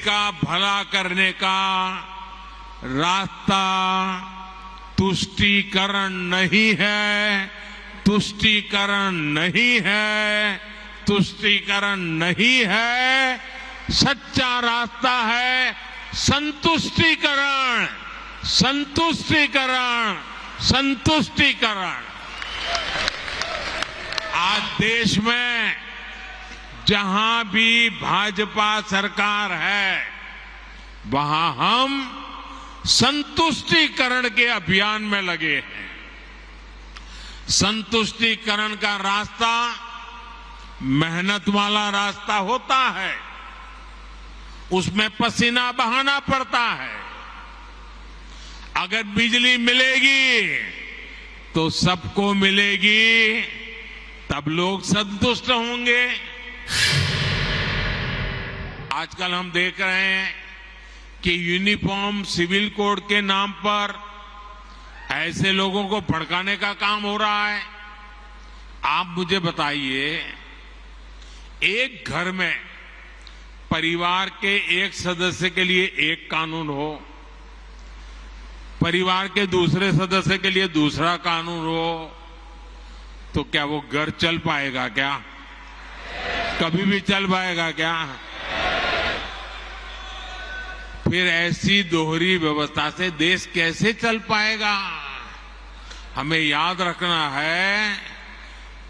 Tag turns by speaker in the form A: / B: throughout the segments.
A: का भला करने का रास्ता तुष्टीकरण नहीं है, तुष्टीकरण नहीं है, तुष्टीकरण नहीं है। सच्चा रास्ता है संतुष्टीकरण, संतुष्टीकरण, संतुष्टीकरण। आज देश में जहां भी भाजपा सरकार है, वहां हम संतुष्टीकरण के अभियान में लगे हैं। संतुष्टीकरण का रास्ता मेहनत वाला रास्ता होता है, उसमें पसीना बहाना पड़ता है। अगर बिजली मिलेगी तो सबको मिलेगी, तब लोग संतुष्ट होंगे। आजकल हम देख रहे हैं कि यूनिफॉर्म सिविल कोड के नाम पर ऐसे लोगों को भड़काने का काम हो रहा है। आप मुझे बताइए, एक घर में परिवार के एक सदस्य के लिए एक कानून हो, परिवार के दूसरे सदस्य के लिए दूसरा कानून हो, तो क्या वो घर चल पाएगा? क्या कभी भी चल पाएगा क्या? फिर ऐसी दोहरी व्यवस्था से देश कैसे चल पाएगा? हमें याद रखना है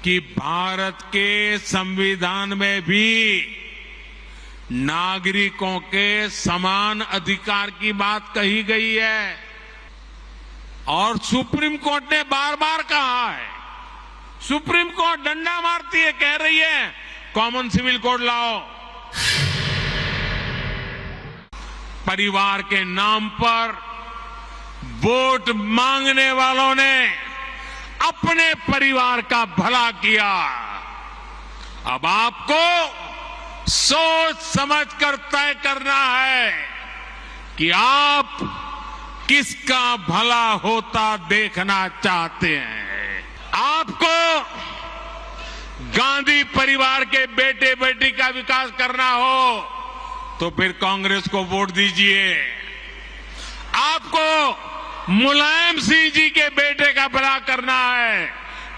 A: कि भारत के संविधान में भी नागरिकों के समान अधिकार की बात कही गई है, और सुप्रीम कोर्ट ने बार बार कहा है। सुप्रीम कोर्ट डंडा मारती है, कह रही है कॉमन सिविल कोड लाओ। परिवार के नाम पर वोट मांगने वालों ने अपने परिवार का भला किया। अब आपको सोच समझकर तय करना है कि आप किसका भला होता देखना चाहते हैं। आपको गांधी परिवार के बेटे बेटी का विकास करना हो तो फिर कांग्रेस को वोट दीजिए। आपको मुलायम सिंह जी के बेटे का भला करना है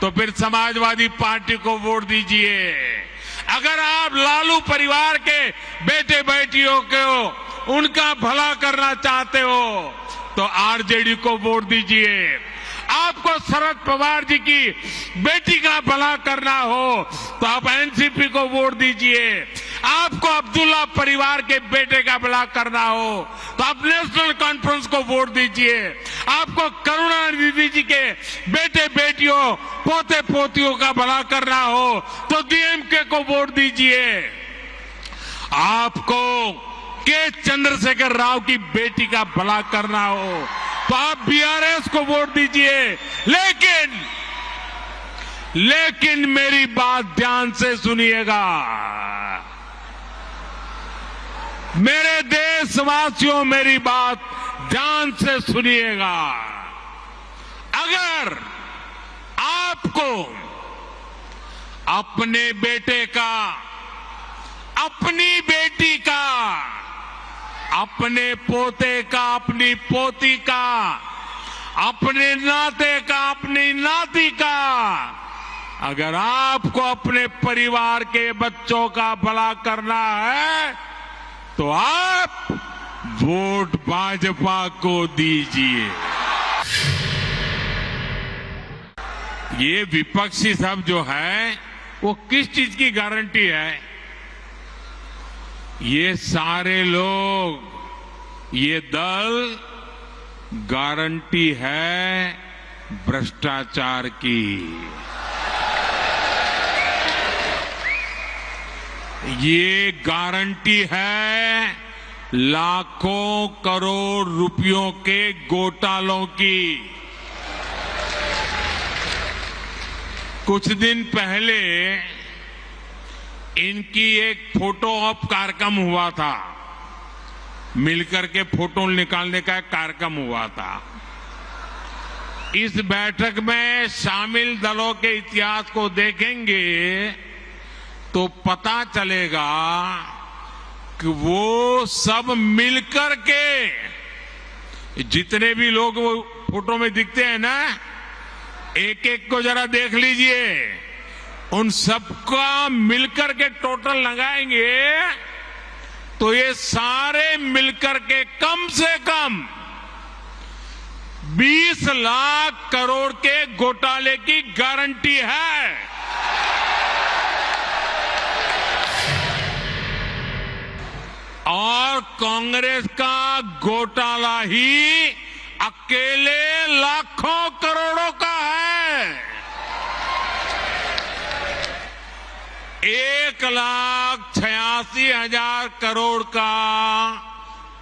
A: तो फिर समाजवादी पार्टी को वोट दीजिए। अगर आप लालू परिवार के बेटे बेटियों को उनका भला करना चाहते हो तो आरजेडी को वोट दीजिए। आपको शरद पवार जी की बेटी का भला करना हो तो आप एनसीपी को वोट दीजिए। आपको अब्दुल्ला परिवार के बेटे का भला करना हो तो आप नेशनल कॉन्फ्रेंस को वोट दीजिए। आपको करुणानिधि जी के बेटे बेटियों पोते पोतियों का भला करना हो तो डीएमके को वोट दीजिए। आपको के चंद्रशेखर राव की बेटी का भला करना हो तो आप बीआरएस को वोट दीजिए। लेकिन मेरी बात ध्यान से सुनिएगा, मेरे देशवासियों, मेरी बात ध्यान से सुनिएगा। अगर आपको अपने बेटे का, अपनी बेटी का, अपने पोते का, अपनी पोती का, अपने नाते का, अपनी नाती का, अगर आपको अपने परिवार के बच्चों का भला करना है तो आप वोट भाजपा को दीजिए। ये विपक्षी सब जो है वो किस चीज की गारंटी है? ये सारे लोग, ये दल गारंटी है भ्रष्टाचार की। ये गारंटी है लाखों करोड़ रुपयों के घोटालों की। कुछ दिन पहले इनकी एक फोटो ऑप कार्यक्रम हुआ था, मिलकर के फोटो निकालने का एक कार्यक्रम हुआ था। इस बैठक में शामिल दलों के इतिहास को देखेंगे तो पता चलेगा कि वो सब मिलकर के, जितने भी लोग वो फोटो में दिखते हैं ना, एक एक को जरा देख लीजिए, उन सबका मिलकर के टोटल लगाएंगे तो ये सारे मिलकर के कम से कम 20 लाख करोड़ के घोटाले की गारंटी है। और कांग्रेस का घोटाला ही अकेले लाखों करोड़ों का है। 1,86,000 करोड़ का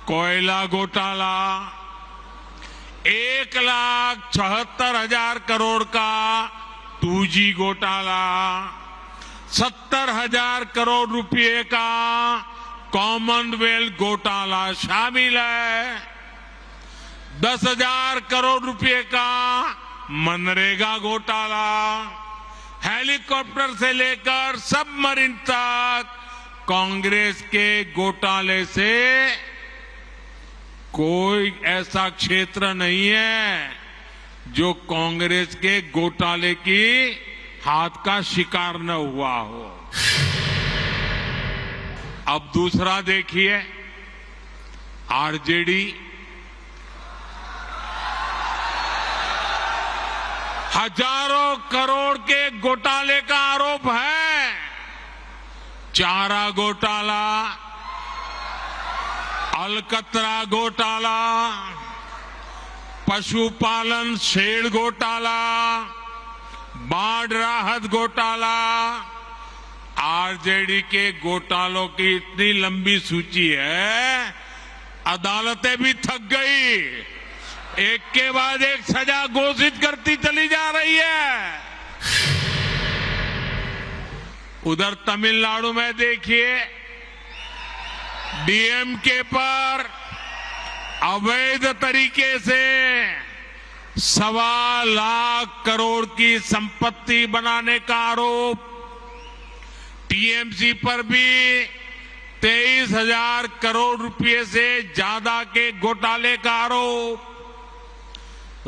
A: कोयला घोटाला, 1,76,000 करोड़ का 2G घोटाला, 70,000 करोड़ रुपए का कॉमनवेल्थ घोटाला शामिल है, 10,000 करोड़ रुपए का मनरेगा घोटाला, हेलीकॉप्टर से लेकर सबमरीन तक कांग्रेस के घोटाले से कोई ऐसा क्षेत्र नहीं है जो कांग्रेस के घोटाले की हाथ का शिकार न हुआ हो। अब दूसरा देखिए, आरजेडी हजारों करोड़ के घोटाले का आरोप है। चारा घोटाला, अलकतरा घोटाला, पशुपालन शेड घोटाला, बाढ़ राहत घोटाला। आरजेडी के घोटालों की इतनी लंबी सूची है, अदालतें भी थक गई, एक के बाद एक सजा घोषित करती चली जा रही है। उधर तमिलनाडु में देखिए, डीएमके पर अवैध तरीके से 1.25 लाख करोड़ की संपत्ति बनाने का आरोप, टीएमसी पर भी 23,000 करोड़ रुपए से ज्यादा के घोटाले का आरोप,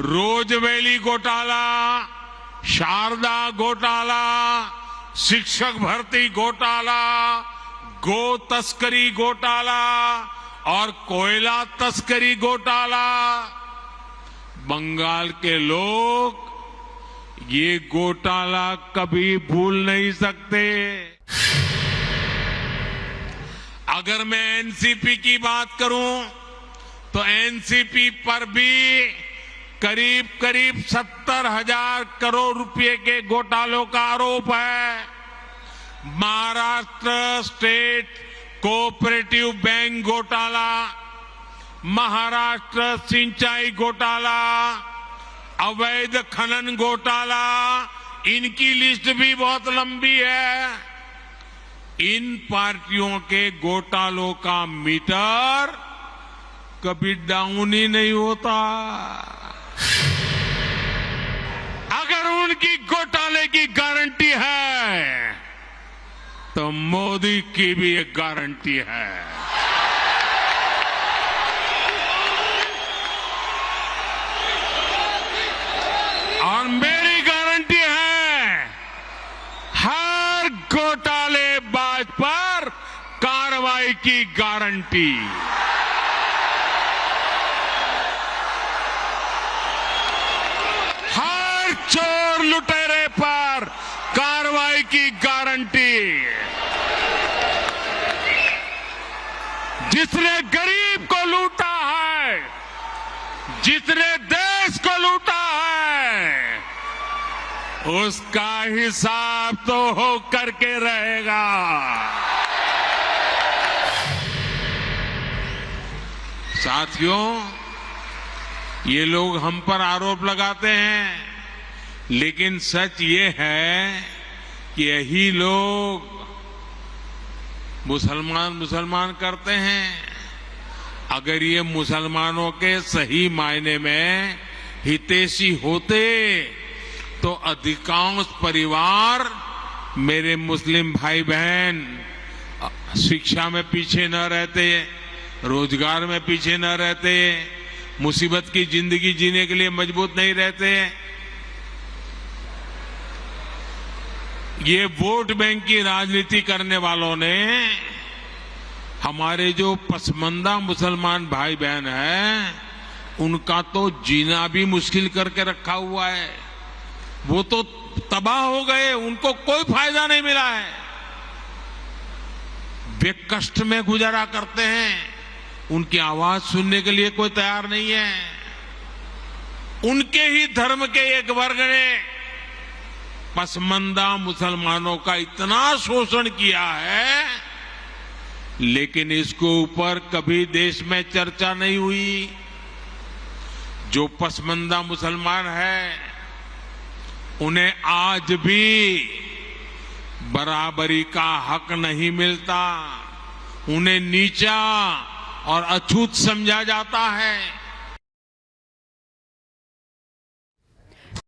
A: रोजवेली घोटाला, शारदा घोटाला, शिक्षक भर्ती घोटाला, गो तस्करी घोटाला और कोयला तस्करी घोटाला। बंगाल के लोग ये घोटाला कभी भूल नहीं सकते। अगर मैं एनसीपी की बात करूं तो एनसीपी पर भी करीब 70,000 करोड़ रुपए के घोटालों का आरोप है। महाराष्ट्र स्टेट कोऑपरेटिव बैंक घोटाला, महाराष्ट्र सिंचाई घोटाला, अवैध खनन घोटाला, इनकी लिस्ट भी बहुत लंबी है। इन पार्टियों के घोटालों का मीटर कभी डाउन ही नहीं होता। अगर उनकी घोटाले की गारंटी है तो मोदी की भी एक गारंटी है। और मेरी गारंटी है, हर घोटालेबाज पर कार्रवाई की गारंटी। हर चोर लुटेरे पर कार्रवाई की गारंटी। जिसने गरीब को लूटा है, जिसने देश को लूटा है, उसका हिसाब तो हो करके रहेगा। साथियों, ये लोग हम पर आरोप लगाते हैं, लेकिन सच ये है कि यही लोग मुसलमान करते हैं। अगर ये मुसलमानों के सही मायने में हितैषी होते तो अधिकांश परिवार, मेरे मुस्लिम भाई बहन शिक्षा में पीछे न रहते, रोजगार में पीछे न रहते, मुसीबत की जिंदगी जीने के लिए मजबूत नहीं रहते। ये वोट बैंक की राजनीति करने वालों ने हमारे जो पसमंदा मुसलमान भाई बहन हैं, उनका तो जीना भी मुश्किल करके रखा हुआ है। वो तो तबाह हो गए, उनको कोई फायदा नहीं मिला है। वे कष्ट में गुजारा करते हैं, उनकी आवाज सुनने के लिए कोई तैयार नहीं है। उनके ही धर्म के एक वर्ग ने पसमंदा मुसलमानों का इतना शोषण किया है, लेकिन इसके ऊपर कभी देश में चर्चा नहीं हुई। जो पसमंदा मुसलमान है, उन्हें आज भी बराबरी का हक नहीं मिलता। उन्हें नीचा और अछूत समझा जाता है।